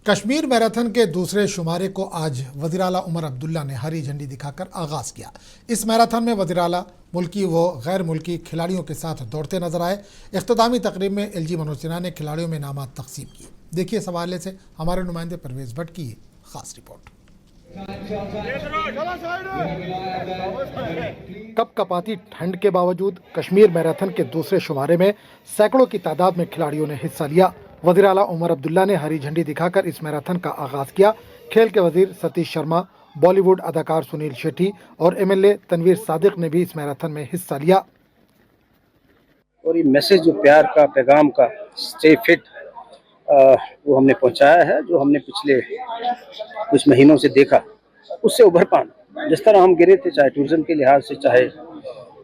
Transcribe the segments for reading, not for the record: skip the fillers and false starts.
Kashmir marathon کے دوسرے شمارے کو آج وزیر اعلیٰ عمر عبداللہ نے ہری جھنڈی دکھا کر آغاز کیا۔ اس میراتھن میں وزیر اعلیٰ ملکی و غیر ملکی کھلاڑیوں کے ساتھ دوڑتے نظر آئے۔ اختتامی تقریب میں ایل جی منوج سنہا نے کھلاڑیوں میں انعامات تقسیم کیے۔ دیکھیے اس حوالے سے ہمارے نمائندے پرویز بٹ کی خاص رپورٹ۔ کپ کپاتی ٹھنڈ کے باوجود کشمیر میراتھن کے دوسرے شمارے میں سینکڑوں کی تعداد میں کھلاڑیوں نے حصہ لیا۔ وزیر اعلیٰ عمر عبداللہ نے ہری جھنڈی دکھا کر اس میراتھن کا آغاز کیا۔ کھیل کے وزیر ستیش شرما، بالی ووڈ اداکار سنیل شیٹھی اور ایم ایل اے تنویر صادق نے بھی اس میراتھن میں حصہ لیا۔ اور یہ میسج جو پیار کا، پیغام کا، اسٹے فٹ، وہ ہم نے پہنچایا ہے، جو ہم نے پچھلے کچھ مہینوں سے دیکھا اس سے ابھر پانا۔ جس طرح ہم گرے تھے، چاہے ٹورزم کے لحاظ سے، چاہے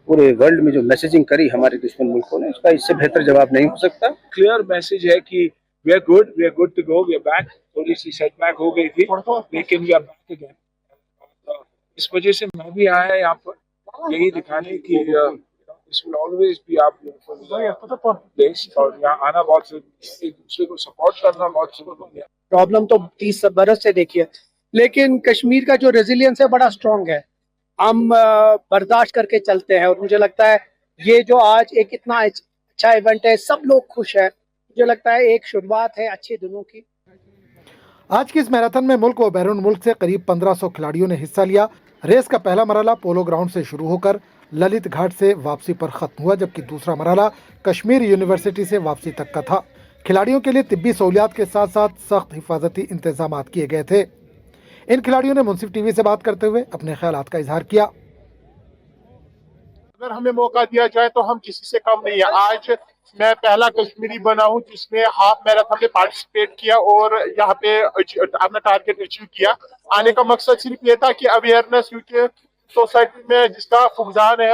پورے ورلڈ میں جو میسیجنگ کری ہمارے دشمن ملکوں نے، اس کا اس سے بہتر جواب نہیں ہو سکتا۔ کلیئر میسج ہے کہ we are good to go, we are back. تھوڑی سی سیٹ بیک ہو گئی تھی لیکن وی آر بیک اگین۔ اس وجہ سے میں بھی آیا یہاں پر یہی دکھانے کی اس ول آلویز بی آپ پلیس، اور یہاں آنا بہت ایک دوسرے کو سپورٹ کرنا بہت ضروری ہے۔ پرابلم تو 30 برس سے دیکھی ہے، لیکن کشمیر کا جو ریزیلینس ہے بڑا اسٹرانگ ہے۔ ہم برداشت کر کے چلتے ہیں اور مجھے لگتا ہے یہ جو آج ایک اتنا اچھا ایونٹ ہے، سب لوگ خوش ہیں۔ مجھے لگتا ہے ایک شروعات ہے اچھے دنوں کی۔ آج کی اس میراتھن میں ملک و بیرون ملک سے قریب 1500 کھلاڑیوں نے حصہ لیا۔ ریس کا پہلا مرحلہ پولو گراؤنڈ سے شروع ہو کر للت گھاٹ سے واپسی پر ختم ہوا، جبکہ دوسرا مرحلہ کشمیر یونیورسٹی سے واپسی تک کا تھا۔ کھلاڑیوں کے لیے طبی سہولیات کے ساتھ ساتھ سخت حفاظتی انتظامات کیے گئے تھے۔ ان کھلاڑیوں نے منصف ٹی وی سے بات کرتے ہوئے اپنے خیالات کا اظہار کیا۔ اگر ہمیں موقع دیا جائے تو ہم کسی سے کم نہیں ہیں۔ آج میں پہلا کشمیری بنا ہوں جس نے ہاف میراتھن میں پارٹیسپیٹ کیا اور یہاں پہ اپنا ٹارگیٹ اچیو کیا۔ آنے کا مقصد صرف یہ تھا کہ اویئرنیس، کیونکہ سوسائٹی میں جس کا فقدان ہے،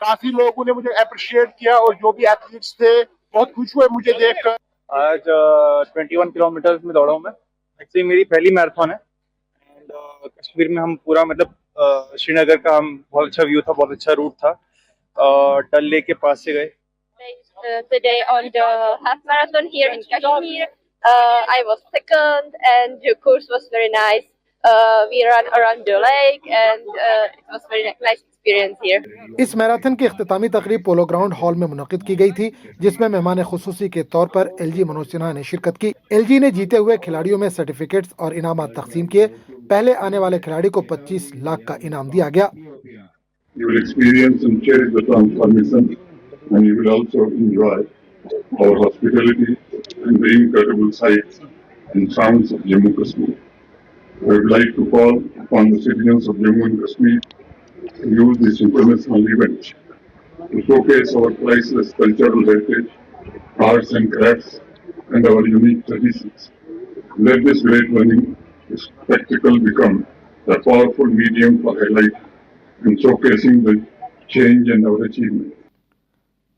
کافی لوگوں نے مجھے اپریشیٹ کیا اور جو بھی ایتھلیٹس تھے بہت خوش ہوئے مجھے دیکھ کر۔ آج 21 کلومیٹر میں دوڑا ہوں میں۔ ایکچولی میری پہلی میراتھن ہے اینڈ کشمیر میں ہم پورا شری نگر کا ہم بہت اچھا ویو تھا، بہت اچھا روٹ تھا، ڈل لیک کے پاس سے گئے۔ Today on the half marathon here in Kashmir, I was second and the course was very nice. We ran around the lake and it was very nice experience here. اس marathon کی اختتامی تقریب polo ground hall میں منعقد کی گئی تھی، جس میں مہمان خصوصی کے طور پر ایل جی منوج سنہا نے شرکت کی۔ ایل جی نے جیتے ہوئے کھلاڑیوں میں سرٹیفکیٹس اور انعامات تقسیم کیے۔ پہلے آنے والے کھلاڑی کو 25 لاکھ کا انعام دیا گیا۔ You will experience and cherish the transformation, and you will also enjoy our hospitality and the incredible sights and sounds of Jammu Kashmir. I would like to call upon the citizens of Jammu and Kashmir to use this international event to showcase our priceless cultural heritage, arts and crafts, and our unique traditions. Let this great learning spectacle become the powerful medium for highlighting and showcasing the change and our achievement.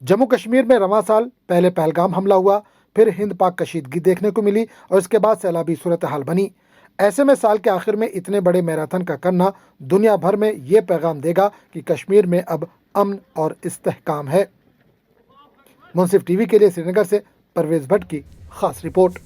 Jammu Kashmir میں رواں سال پہلے پہلگام حملہ ہوا، پھر ہند پاک کشیدگی دیکھنے کو ملی اور اس کے بعد سیلابی صورتحال بنی۔ ایسے میں سال کے آخر میں اتنے بڑے میراتھن کا کرنا دنیا بھر میں یہ پیغام دے گا کہ کشمیر میں اب امن اور استحکام ہے۔ منصف ٹی وی کے لیے سری نگر سے پرویز بٹ کی خاص report.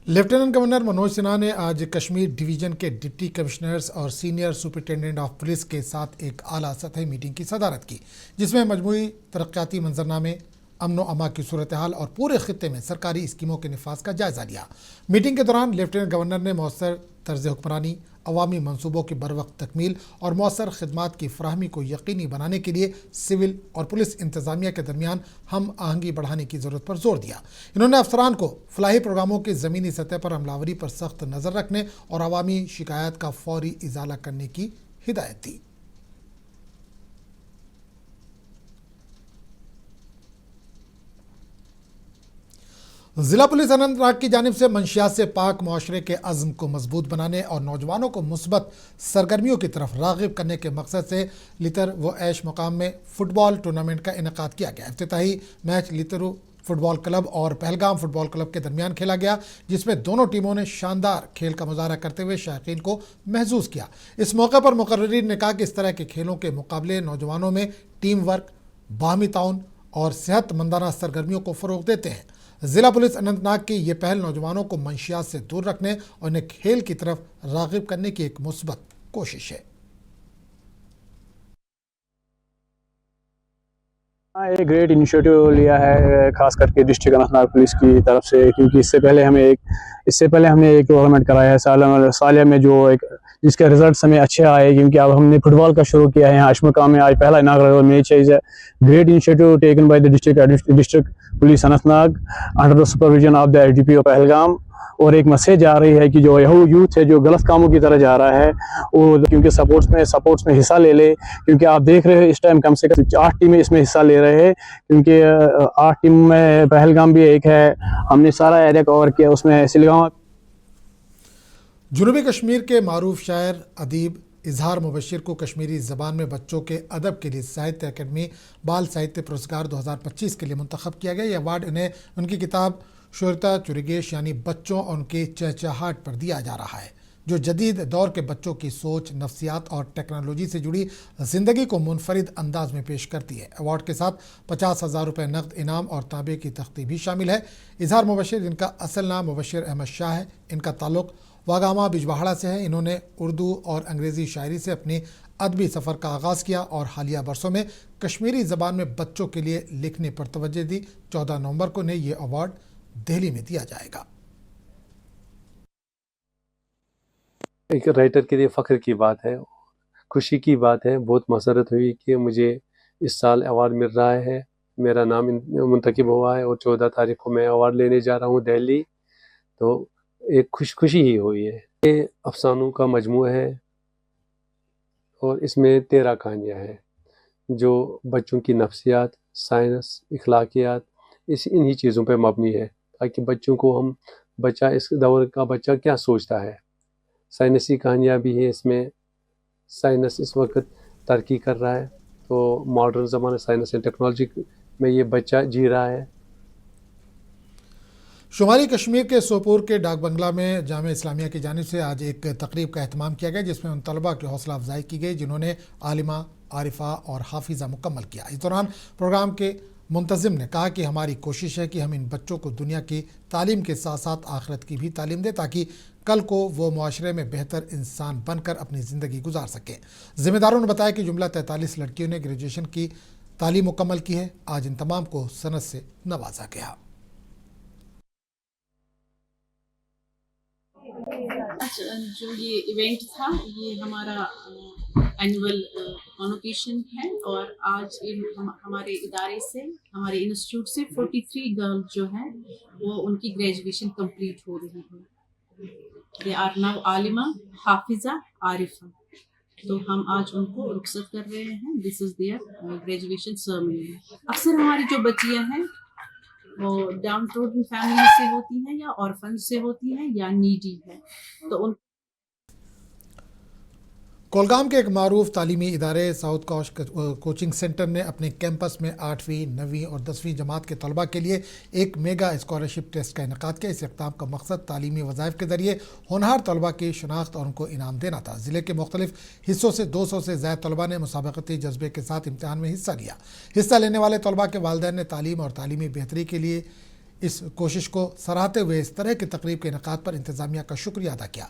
Lieutenant governor Manoj Sinha نے آج کشمیر ڈویژن کے ڈپٹی کمشنرز اور سینئر سپرنٹینڈنٹ آف پولیس کے ساتھ ایک اعلیٰ سطحی میٹنگ کی صدارت کی، جس میں مجموعی ترقیاتی منظرنامے، امن و امان کی صورتحال اور پورے خطے میں سرکاری اسکیموں کے نفاذ کا جائزہ لیا۔ میٹنگ کے دوران لیفٹیننٹ گورنر نے مؤثر طرز حکمرانی، عوامی منصوبوں کی بروقت تکمیل اور مؤثر خدمات کی فراہمی کو یقینی بنانے کے لیے سول اور پولیس انتظامیہ کے درمیان ہم آہنگی بڑھانے کی ضرورت پر زور دیا۔ انہوں نے افسران کو فلاحی پروگراموں کی زمینی سطح پر عمل آوری پر سخت نظر رکھنے اور عوامی شکایات کا فوری ازالہ کرنے کی ہدایت دی۔ ضلع پولیس اننت ناگ کی جانب سے منشیات سے پاک معاشرے کے عزم کو مضبوط بنانے اور نوجوانوں کو مثبت سرگرمیوں کی طرف راغب کرنے کے مقصد سے لتر و عیش مقام میں فٹ بال ٹورنامنٹ کا انعقاد کیا گیا۔ افتتاحی میچ لترو فٹ بال کلب اور پہلگام فٹ بال کلب کے درمیان کھیلا گیا، جس میں دونوں ٹیموں نے شاندار کھیل کا مظاہرہ کرتے ہوئے شائقین کو محظوظ کیا۔ اس موقع پر مقررین نے کہا کہ اس طرح کے کھیلوں کے مقابلے نوجوانوں میں ٹیم ورک، باہمی تعاون اور صحت مندانہ سرگرمیوں کو فروغ دیتے ہیں۔ ضلع پولیس اننت ناگ کی یہ پہل نوجوانوں کو منشیات سے دور رکھنے اور انہیں کھیل کی طرف راغب کرنے کی ایک مثبت کوشش ہے۔ ایک گریٹ انیشیٹو لیا ہے خاص کر کے ڈسٹرکٹ اننت ناگ پولیس کی طرف سے، کیونکہ اس سے پہلے ہم نے ایک ٹورنامنٹ کرایا ہے سالیہ میں، جو ایک جس کے ریزلٹس ہمیں اچھے آئے، کیونکہ اب ہم نے فٹ بال کا شروع کیا ہے یہاں اشمکا میں۔ آج پہلا اناگرل میچ ہے۔ Great initiative taken by the district police Anantnag under the supervision of the S D P O Pahalgam, اور ایک میسیج آ رہی ہے کہ جو یوتھ ہے جو غلط کاموں کی طرح جا رہا ہے وہ کیونکہ سپورٹس میں حصہ لے لے، کیونکہ آپ دیکھ رہے ہیں اس ٹائم کم سے کم 8 ٹیمیں اس میں حصہ لے رہے ہیں، کیونکہ 8 ٹیم میں پہلگام بھی ایک ہے۔ ہم نے سارا ایریا کور کیا، اس میں سلگاؤں۔ جنوبی کشمیر کے معروف شاعر ادیب اظہار مبشر کو کشمیری زبان میں بچوں کے ادب کے لیے ساہتیہ اکیڈمی بال ساہتیہ پرسکار 2025 کے لیے منتخب کیا گیا۔ یہ ایوارڈ انہیں ان کی کتاب شورتا چریگیش یعنی بچوں اور ان کی چہچہاہٹ پر دیا جا رہا ہے، جو جدید دور کے بچوں کی سوچ، نفسیات اور ٹیکنالوجی سے جڑی زندگی کو منفرد انداز میں پیش کرتی ہے۔ ایوارڈ کے ساتھ 50,000 روپے نقد انعام اور تانبے کی تختی بھی شامل ہے۔ اظہار مبشر، جن کا اصل نام مبشر احمد شاہ ہے، ان کا تعلق واگامہ بجبہاڑا سے ہے۔ انہوں نے اردو اور انگریزی شاعری سے اپنی ادبی سفر کا آغاز کیا اور حالیہ برسوں میں کشمیری زبان میں بچوں کے لیے لکھنے پر توجہ دی۔ 14 نومبر کو انہیں یہ ایوارڈ دہلی میں دیا جائے گا۔ ایک رائٹر کے لیے فخر کی بات ہے، خوشی کی بات ہے۔ بہت مسرت ہوئی کہ مجھے اس سال ایوارڈ مل رہا ہے، میرا نام منتخب ہوا ہے اور 14 تاریخ کو میں ایوارڈ لینے جا رہا ہوں دہلی، تو ایک خوشی ہی ہوئی ہے۔ یہ افسانوں کا مجموعہ ہے اور اس میں 13 کہانیاں ہیں جو بچوں کی نفسیات، سائنس، اخلاقیات انہی چیزوں پہ مبنی ہے، تاکہ بچوں کو اس دور کا بچہ کیا سوچتا ہے۔ سائنسی کہانیاں بھی ہیں اس میں۔ سائنس اس وقت ترقی کر رہا ہے، تو ماڈرن زمانے سائنس اینڈ ٹیکنالوجی میں یہ بچہ جی رہا ہے۔ شمالی کشمیر کے سوپور کے ڈاک بنگلہ میں جامعہ اسلامیہ کی جانب سے آج ایک تقریب کا اہتمام کیا گیا، جس میں ان طلباء کی حوصلہ افزائی کی گئی جنہوں نے عالمہ، عارفہ اور حافظہ مکمل کیا۔ اس دوران پروگرام کے منتظم نے کہا کہ ہماری کوشش ہے کہ ہم ان بچوں کو دنیا کی تعلیم کے ساتھ ساتھ آخرت کی بھی تعلیم دیں، تاکہ کل کو وہ معاشرے میں بہتر انسان بن کر اپنی زندگی گزار سکیں۔ ذمہ داروں نے بتایا کہ جملہ 43 لڑکیوں نے گریجویشن کی تعلیم مکمل کی ہے۔ آج ان تمام کو سند سے نوازا گیا۔ جو یہ ایونٹ تھا، یہ ہمارا اینول کانوکیشن ہے، اور آج ہمارے ادارے سے، ہمارے انسٹیٹیوٹ سے 43 گرل جو ہیں وہ ان کی گریجویشن کمپلیٹ ہو رہی ہے۔ دے آر ناؤ عالمہ، حافظہ، عارفہ، تو ہم آج ان کو رخصت کر رہے ہیں۔ دس از دیئر گریجویشن سرمنی۔ اکثر ہماری جو بچیاں ہیں وہ ڈاؤن ٹروڈن فیملی سے ہوتی ہیں، یا آرفن سے ہوتی ہیں، یا نیڈی ہے، تو ان کولگام کے ایک معروف تعلیمی ادارے ساؤتھ کوچنگ سینٹر نے اپنے کیمپس میں 8ویں، 9ویں اور 10ویں جماعت کے طلباء کے لیے ایک میگا اسکالرشپ ٹیسٹ کا انعقاد کیا۔ اس اقدام کا مقصد تعلیمی وظائف کے ذریعے ہونہار طلباء کی شناخت اور ان کو انعام دینا تھا۔ ضلع کے مختلف حصوں سے 200 سے زائد طلباء نے مسابقتی جذبے کے ساتھ امتحان میں حصہ لیا۔ حصہ لینے والے طلباء کے والدین نے تعلیم اور تعلیمی بہتری کے لیے اس کوشش کو سراہتے ہوئے اس طرح کی تقریب کے انعقاد پر انتظامیہ کا شکریہ ادا کیا۔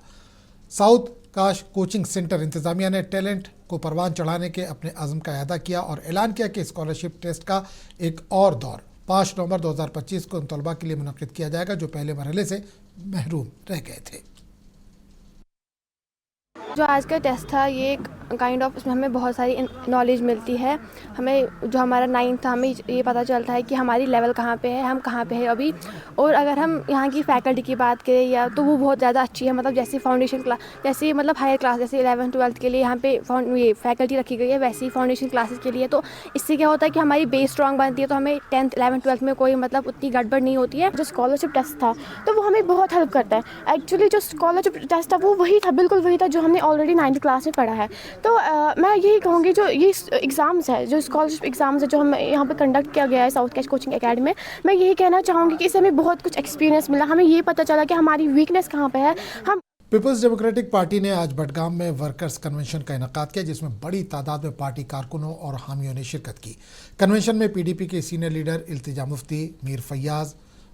ساؤتھ کاش کوچنگ سینٹر انتظامیہ نے ٹیلنٹ کو پروان چڑھانے کے اپنے عزم کا اعادہ کیا اور اعلان کیا کہ اسکالرشپ ٹیسٹ کا ایک اور دور 5 نومبر 2025 کو ان طلباء کے لیے منعقد کیا جائے گا جو پہلے مرحلے سے محروم رہ گئے تھے۔ جو آج کا ٹیسٹ تھا، یہ ایک کائنڈ آف، اس میں ہمیں بہت ساری نالج ملتی ہے۔ ہمیں جو ہمارا 9 تھا، ہمیں یہ پتہ چلتا ہے کہ ہماری لیول کہاں پہ ہے، ہم کہاں پہ ہے ابھی۔ اور اگر ہم یہاں کی فیکلٹی کی بات کریں یا تو وہ بہت زیادہ اچھی ہے، مطلب جیسے فاؤنڈیشن کلاس، جیسے مطلب ہائر کلاس جیسے 11 12 کے لیے یہاں پہ یہ فیکلٹی رکھی گئی ہے، ویسے ہی فاؤنڈیشن کلاسز کے لیے۔ تو اس سے کیا ہوتا ہے کہ ہماری بیس اسٹرانگ بنتی ہے، تو ہمیں 10th 11 12 میں کوئی مطلب اتنی گڑبڑ نہیں ہوتی ہے۔ جو اسکالرشپ ٹیسٹ تھا تو وہ ہمیں بہت ہیلپ کرتا ہے۔ ایکچولی جو اسکالرشپ ٹیسٹ تھا وہ وہی تھا، بالکل وہی تھا جو ہم نے آلریڈی 9th کلاس میں پڑھا ہے۔ تو میں یہی کہوں گی جو یہ ایگزامس ہے، جو اسکالرشپ ایگزامس ہے جو ہم یہاں پہ کنڈکٹ کیا گیا ہے ساؤتھ کیش کوچنگ اکیڈمی میں یہی کہنا چاہوں گی کہ اس سے ہمیں بہت کچھ ایکسپیرینس ملا، ہمیں یہ پتہ چلا کہ ہماری ویکنیس کہاں پہ ہے۔ ہم پیپلز ڈیموکریٹک پارٹی نے آج بڈگام میں ورکرز کنونشن کا انعقاد کیا، جس میں بڑی تعداد میں پارٹی کارکنوں اور حامیوں نے شرکت کی۔ کنونشن میں پی ڈی پی کے سینئر لیڈر التجا مفتی، میر فیاض،